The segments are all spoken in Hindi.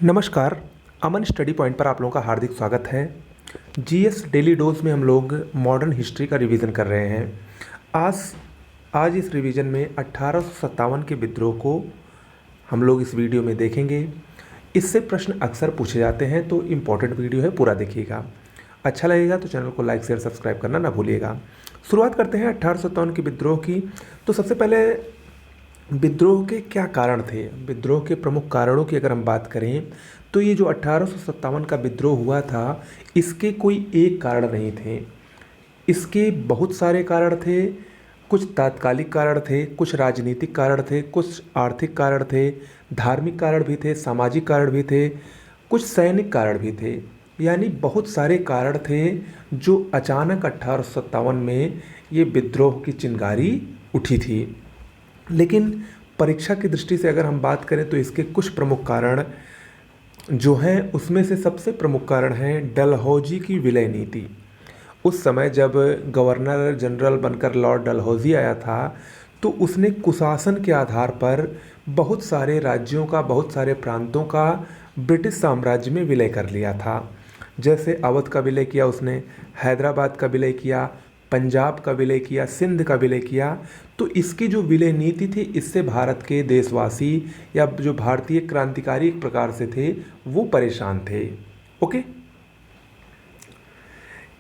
नमस्कार। अमन स्टडी पॉइंट पर आप लोगों का हार्दिक स्वागत है। जीएस डेली डोज में हम लोग मॉडर्न हिस्ट्री का रिवीजन कर रहे हैं। आज आज इस रिवीजन में 1857 के विद्रोह को हम लोग इस वीडियो में देखेंगे। इससे प्रश्न अक्सर पूछे जाते हैं, तो इम्पोर्टेंट वीडियो है, पूरा देखिएगा। अच्छा लगेगा तो चैनल को लाइक शेयर सब्सक्राइब करना ना भूलिएगा। शुरुआत करते हैं 1857 के विद्रोह की। तो सबसे पहले विद्रोह के क्या कारण थे, विद्रोह के प्रमुख कारणों की अगर हम बात करें तो ये जो 1857 का विद्रोह हुआ था, इसके कोई एक कारण नहीं थे। इसके बहुत सारे कारण थे। कुछ तात्कालिक कारण थे, कुछ राजनीतिक कारण थे, कुछ आर्थिक कारण थे, धार्मिक कारण भी थे, सामाजिक कारण भी थे, कुछ सैनिक कारण भी थे। यानी बहुत सारे कारण थे जो अचानक 1857 में ये विद्रोह की चिंगारी उठी थी। लेकिन परीक्षा की दृष्टि से अगर हम बात करें तो इसके कुछ प्रमुख कारण जो हैं, उसमें से सबसे प्रमुख कारण है डलहौजी की विलय नीति। उस समय जब गवर्नर जनरल बनकर लॉर्ड डलहौजी आया था, तो उसने कुशासन के आधार पर बहुत सारे राज्यों का, बहुत सारे प्रांतों का ब्रिटिश साम्राज्य में विलय कर लिया था। जैसे अवध का विलय किया उसने, हैदराबाद का विलय किया, पंजाब का विलय किया, सिंध का विलय किया। तो इसकी जो विलय नीति थी, इससे भारत के देशवासी या जो भारतीय क्रांतिकारी एक प्रकार से थे, वो परेशान थे। ओके।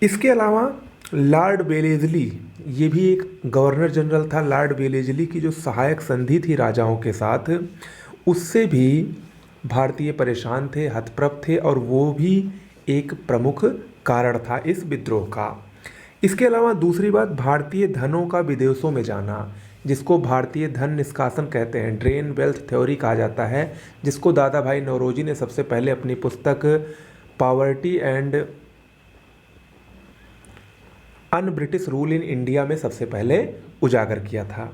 इसके अलावा लॉर्ड वेलेस्ली, ये भी एक गवर्नर जनरल था। लॉर्ड वेलेस्ली की जो सहायक संधि थी राजाओं के साथ, उससे भी भारतीय परेशान थे, हतप्रभ थे, और वो भी एक प्रमुख कारण था इस विद्रोह का। इसके अलावा दूसरी बात, भारतीय धनों का विदेशों में जाना, जिसको भारतीय धन निष्कासन कहते हैं, ड्रेन वेल्थ थ्योरी कहा जाता है, जिसको दादा भाई नौरोजी ने सबसे पहले अपनी पुस्तक poverty and un British rule in India में सबसे पहले उजागर किया था।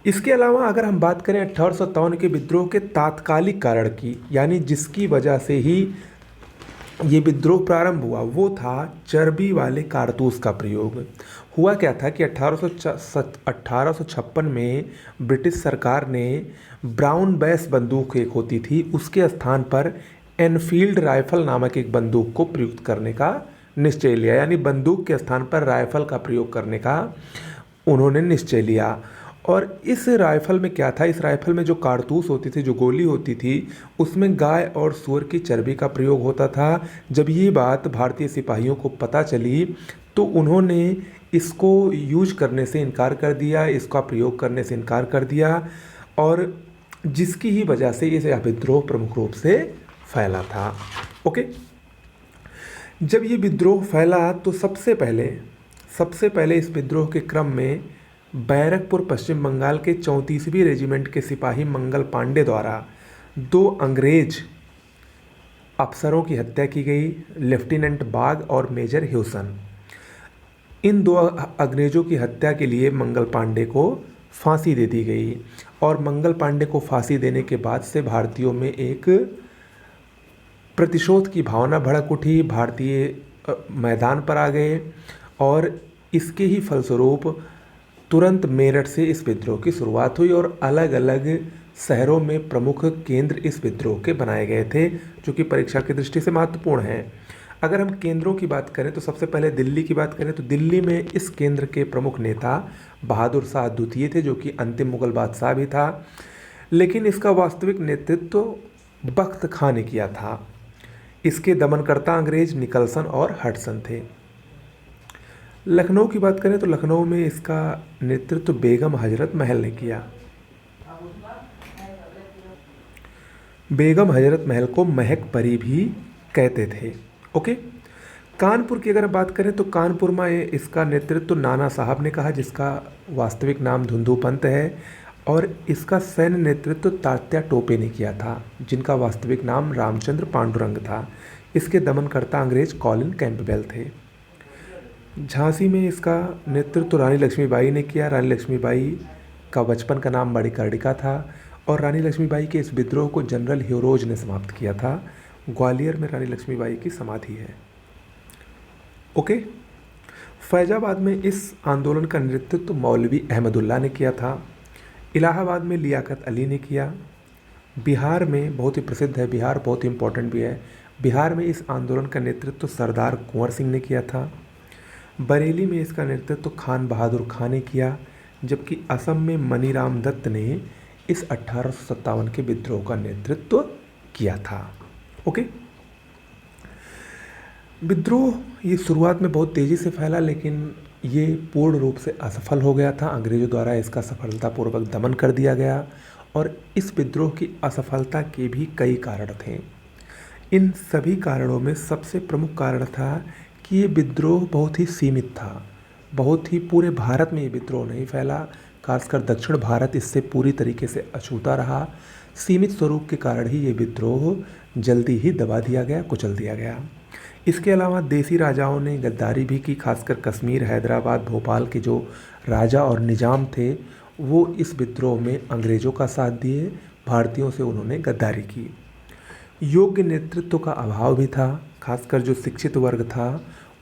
इसके अलावा अगर हम बात करें 1857 के विद्रोह के तात्कालिक कारण की, यानी जिसकी वजह से ही ये विद्रोह प्रारंभ हुआ, वो था चर्बी वाले कारतूस का प्रयोग। हुआ क्या था कि 1856 में ब्रिटिश सरकार ने ब्राउन बैस बंदूक एक होती थी, उसके स्थान पर एनफील्ड राइफल नामक एक बंदूक को प्रयुक्त करने का निश्चय लिया। यानी बंदूक के स्थान पर राइफल का प्रयोग करने का उन्होंने निश्चय लिया। और इस राइफ़ल में क्या था, इस राइफ़ल में जो कारतूस होती थी, जो गोली होती थी, उसमें गाय और सूअर की चर्बी का प्रयोग होता था। जब ये बात भारतीय सिपाहियों को पता चली, तो उन्होंने इसको यूज करने से इनकार कर दिया, इसका प्रयोग करने से इनकार कर दिया, और जिसकी ही वजह से ये विद्रोह प्रमुख रूप से फैला था। ओके। जब ये विद्रोह फैला तो सबसे पहले इस विद्रोह के क्रम में बैरकपुर पश्चिम बंगाल के 34वीं रेजिमेंट के सिपाही मंगल पांडे द्वारा 2 अंग्रेज अफसरों की हत्या की गई, लेफ्टिनेंट बाग और मेजर ह्यूसन। इन 2 अंग्रेजों की हत्या के लिए मंगल पांडे को फांसी दे दी गई, और मंगल पांडे को फांसी देने के बाद से भारतीयों में एक प्रतिशोध की भावना भड़क उठी। भारतीय मैदान पर आ गए, और इसके ही फलस्वरूप तुरंत मेरठ से इस विद्रोह की शुरुआत हुई, और अलग अलग शहरों में प्रमुख केंद्र इस विद्रोह के बनाए गए थे, जो कि परीक्षा की दृष्टि से महत्वपूर्ण हैं। अगर हम केंद्रों की बात करें तो सबसे पहले दिल्ली की बात करें तो दिल्ली में इस केंद्र के प्रमुख नेता बहादुर शाह द्वितीय थे, जो कि अंतिम मुगल बादशाह भी था। लेकिन इसका वास्तविक नेतृत्व बख्त खां ने किया था। इसके दमनकर्ता अंग्रेज निकलसन और हडसन थे। लखनऊ की बात करें तो लखनऊ में इसका नेतृत्व बेगम हजरत महल ने किया। बेगम हजरत महल को महक परी भी कहते थे। ओके। कानपुर की अगर बात करें तो कानपुर में इसका नेतृत्व नाना साहब ने कहा, जिसका वास्तविक नाम धुंधु पंत है, और इसका सैन्य नेतृत्व तात्या टोपे ने किया था, जिनका वास्तविक नाम रामचंद्र पांडुरंग था। इसके दमनकर्ता अंग्रेज कॉलिन कैंपबेल थे। झांसी में इसका नेतृत्व रानी लक्ष्मीबाई ने किया। रानी लक्ष्मीबाई का बचपन का नाम मणिकर्णिका था, और रानी लक्ष्मीबाई के इस विद्रोह को जनरल ह्यूरोज ने समाप्त किया था। ग्वालियर में रानी लक्ष्मीबाई की समाधि है। ओके। फैजाबाद में इस आंदोलन का नेतृत्व मौलवी अहमदुल्ला ने किया था। इलाहाबाद में लियाकत अली ने किया। बिहार में बहुत ही प्रसिद्ध है, बिहार बहुत ही इम्पोर्टेंट भी है। बिहार में इस आंदोलन का नेतृत्व सरदार कुंवर सिंह ने किया था। बरेली में इसका नेतृत्व खान बहादुर खां ने किया, जबकि असम में मनीराम दत्त ने इस 1857 के विद्रोह का नेतृत्व किया था। ओके, विद्रोह ये शुरुआत में बहुत तेज़ी से फैला, लेकिन ये पूर्ण रूप से असफल हो गया था। अंग्रेज़ों द्वारा इसका सफलतापूर्वक दमन कर दिया गया, और इस विद्रोह की असफलता के भी कई कारण थे। इन सभी कारणों में सबसे प्रमुख कारण था कि ये विद्रोह बहुत ही सीमित था, बहुत ही पूरे भारत में ये विद्रोह नहीं फैला, खासकर दक्षिण भारत इससे पूरी तरीके से अछूता रहा। सीमित स्वरूप के कारण ही ये विद्रोह जल्दी ही दबा दिया गया, कुचल दिया गया। इसके अलावा देसी राजाओं ने गद्दारी भी की, खासकर कश्मीर, हैदराबाद, भोपाल के जो राजा और निजाम थे वो इस विद्रोह में अंग्रेज़ों का साथ दिए, भारतीयों से उन्होंने गद्दारी की। योग्य नेतृत्व का अभाव भी था, खासकर जो शिक्षित वर्ग था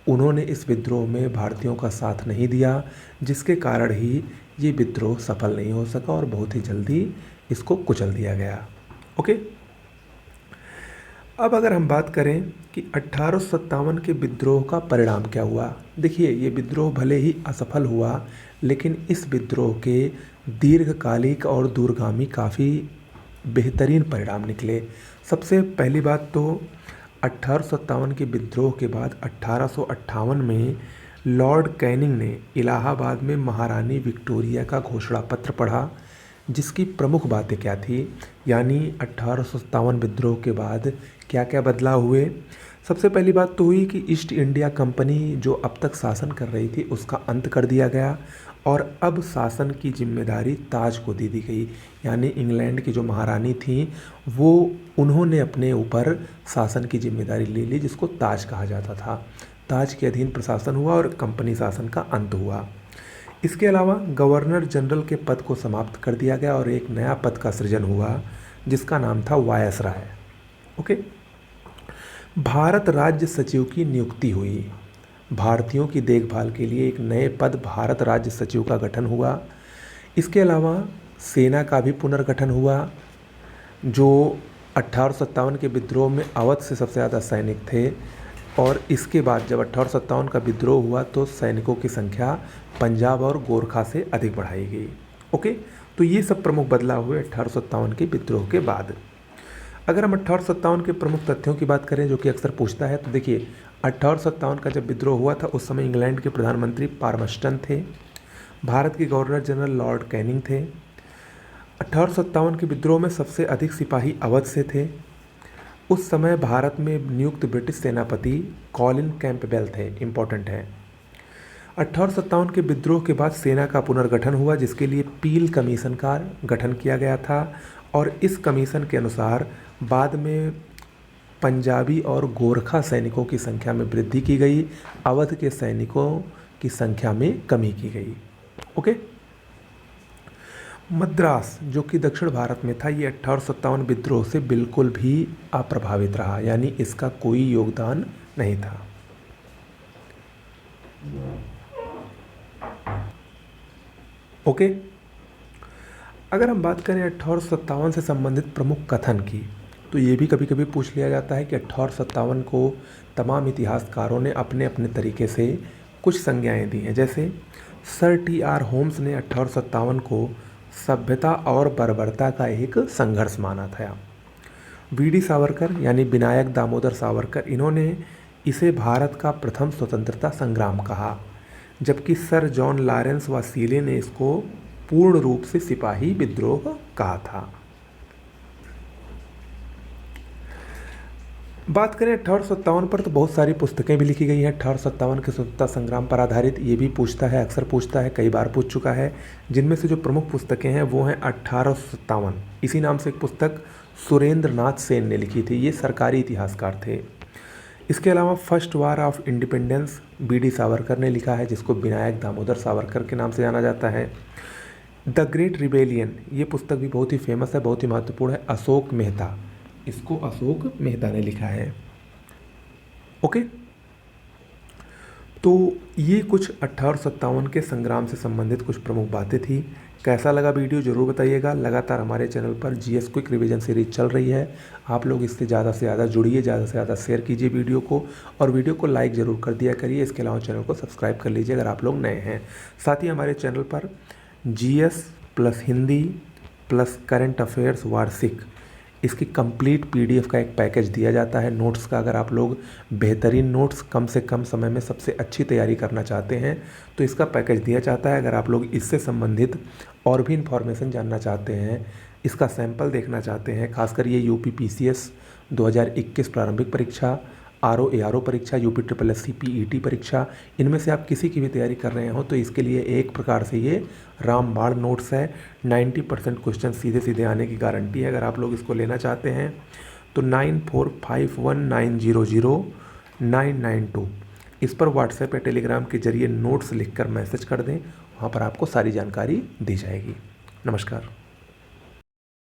उन्होंने इस विद्रोह में भारतीयों का साथ नहीं दिया, जिसके कारण ही ये विद्रोह सफल नहीं हो सका और बहुत ही जल्दी इसको कुचल दिया गया। ओके, अब अगर हम बात करें कि 1857 के विद्रोह का परिणाम क्या हुआ। देखिए, ये विद्रोह भले ही असफल हुआ, लेकिन इस विद्रोह के दीर्घकालिक और दूरगामी काफ़ी बेहतरीन परिणाम निकले। सबसे पहली बात तो 1857 के विद्रोह के बाद 1858 में लॉर्ड कैनिंग ने इलाहाबाद में महारानी विक्टोरिया का घोषणा पत्र पढ़ा, जिसकी प्रमुख बातें क्या थी, यानी 1857 विद्रोह के बाद क्या क्या बदलाव हुए। सबसे पहली बात तो हुई कि ईस्ट इंडिया कंपनी जो अब तक शासन कर रही थी उसका अंत कर दिया गया, और अब शासन की जिम्मेदारी ताज को दे दी गई। यानी इंग्लैंड की जो महारानी थी वो उन्होंने अपने ऊपर शासन की जिम्मेदारी ले ली, जिसको ताज कहा जाता था। ताज के अधीन प्रशासन हुआ और कंपनी शासन का अंत हुआ। इसके अलावा गवर्नर जनरल के पद को समाप्त कर दिया गया और एक नया पद का सृजन हुआ, जिसका नाम था वायसराय। ओके, भारत राज्य सचिव की नियुक्ति हुई। भारतीयों की देखभाल के लिए एक नए पद भारत राज्य सचिव का गठन हुआ। इसके अलावा सेना का भी पुनर्गठन हुआ। जो 1857 के विद्रोह में अवध से सबसे ज़्यादा सैनिक थे, और इसके बाद जब 1857 का विद्रोह हुआ तो सैनिकों की संख्या पंजाब और गोरखा से अधिक बढ़ाई गई। ओके, तो ये सब प्रमुख बदलाव हुए 1857 के विद्रोह के बाद। अगर हम 1857 के प्रमुख तथ्यों की बात करें जो कि अक्सर पूछता है, तो देखिए 1857 का जब विद्रोह हुआ था उस समय इंग्लैंड के प्रधानमंत्री पार्मस्टन थे, भारत के गवर्नर जनरल लॉर्ड कैनिंग थे। 1857 के विद्रोह में सबसे अधिक सिपाही अवध से थे। उस समय भारत में नियुक्त ब्रिटिश सेनापति कॉलिन कैंपबेल थे, इम्पोर्टेंट है। 1857 के विद्रोह के बाद सेना का पुनर्गठन हुआ, जिसके लिए पील कमीशन का गठन किया गया था, और इस कमीशन के अनुसार बाद में पंजाबी और गोरखा सैनिकों की संख्या में वृद्धि की गई, अवध के सैनिकों की संख्या में कमी की गई। ओके, मद्रास जो कि दक्षिण भारत में था, ये 1857 विद्रोह से बिल्कुल भी अप्रभावित रहा, यानी इसका कोई योगदान नहीं था। ओके, अगर हम बात करें 1857 से संबंधित प्रमुख कथन की, तो ये भी कभी कभी पूछ लिया जाता है कि 1857 को तमाम इतिहासकारों ने अपने अपने तरीके से कुछ संज्ञाएं दी हैं। जैसे सर टी.आर. होम्स ने 1857 को सभ्यता और बर्बरता का एक संघर्ष माना था। वी.डी. सावरकर यानी विनायक दामोदर सावरकर, इन्होंने इसे भारत का प्रथम स्वतंत्रता संग्राम कहा, जबकि सर जॉन लॉरेंस व सीले ने इसको पूर्ण रूप से सिपाही विद्रोह कहा था। बात करें 1857 पर, तो बहुत सारी पुस्तकें भी लिखी गई हैं 1857 के स्वतंत्रता संग्राम पर आधारित। ये भी पूछता है, अक्सर पूछता है, कई बार पूछ चुका है। जिनमें से जो प्रमुख पुस्तकें हैं वो हैं 1857, इसी नाम से एक पुस्तक सुरेंद्र नाथ सेन ने लिखी थी, ये सरकारी इतिहासकार थे। इसके अलावा first war of independence VD. Savarkar ने लिखा है, जिसको विनायक दामोदर सावरकर के नाम से जाना जाता है। द ग्रेट रिबेलियन, ये पुस्तक भी बहुत ही फेमस है, बहुत ही महत्वपूर्ण है, अशोक मेहता, इसको अशोक मेहता ने लिखा है। ओके, तो ये कुछ 1857 के संग्राम से संबंधित कुछ प्रमुख बातें थी। कैसा लगा वीडियो ज़रूर बताइएगा। लगातार हमारे चैनल पर जीएस क्विक रिवीजन सीरीज चल रही है, आप लोग इससे ज़्यादा से ज़्यादा जुड़िए, ज़्यादा से ज़्यादा शेयर कीजिए वीडियो को, और वीडियो को लाइक ज़रूर कर दिया करिए। इसके अलावा चैनल को सब्सक्राइब कर लीजिए अगर आप लोग नए हैं। साथ ही हमारे चैनल पर GS plus Hindi plus current affairs वार्षिक, इसकी कंप्लीट पीडीएफ का एक पैकेज दिया जाता है नोट्स का। अगर आप लोग बेहतरीन नोट्स कम से कम समय में सबसे अच्छी तैयारी करना चाहते हैं तो इसका पैकेज दिया जाता है। अगर आप लोग इससे संबंधित और भी इन्फॉर्मेशन जानना चाहते हैं, इसका सैंपल देखना चाहते हैं, खासकर ये यूपी पीसीएस 2021 प्रारंभिक परीक्षा, आरओ एआरओ परीक्षा, यूपी ट्रिपल एससी पीईटी परीक्षा, इनमें से आप किसी की भी तैयारी कर रहे हो तो इसके लिए एक प्रकार से ये रामबाण नोट्स है। 90% क्वेश्चन सीधे सीधे आने की गारंटी है। अगर आप लोग इसको लेना चाहते हैं तो 9451900992 इस पर व्हाट्सएप या टेलीग्राम के जरिए नोट्स लिखकर मैसेज कर दें, वहाँ पर आपको सारी जानकारी दी जाएगी। नमस्कार।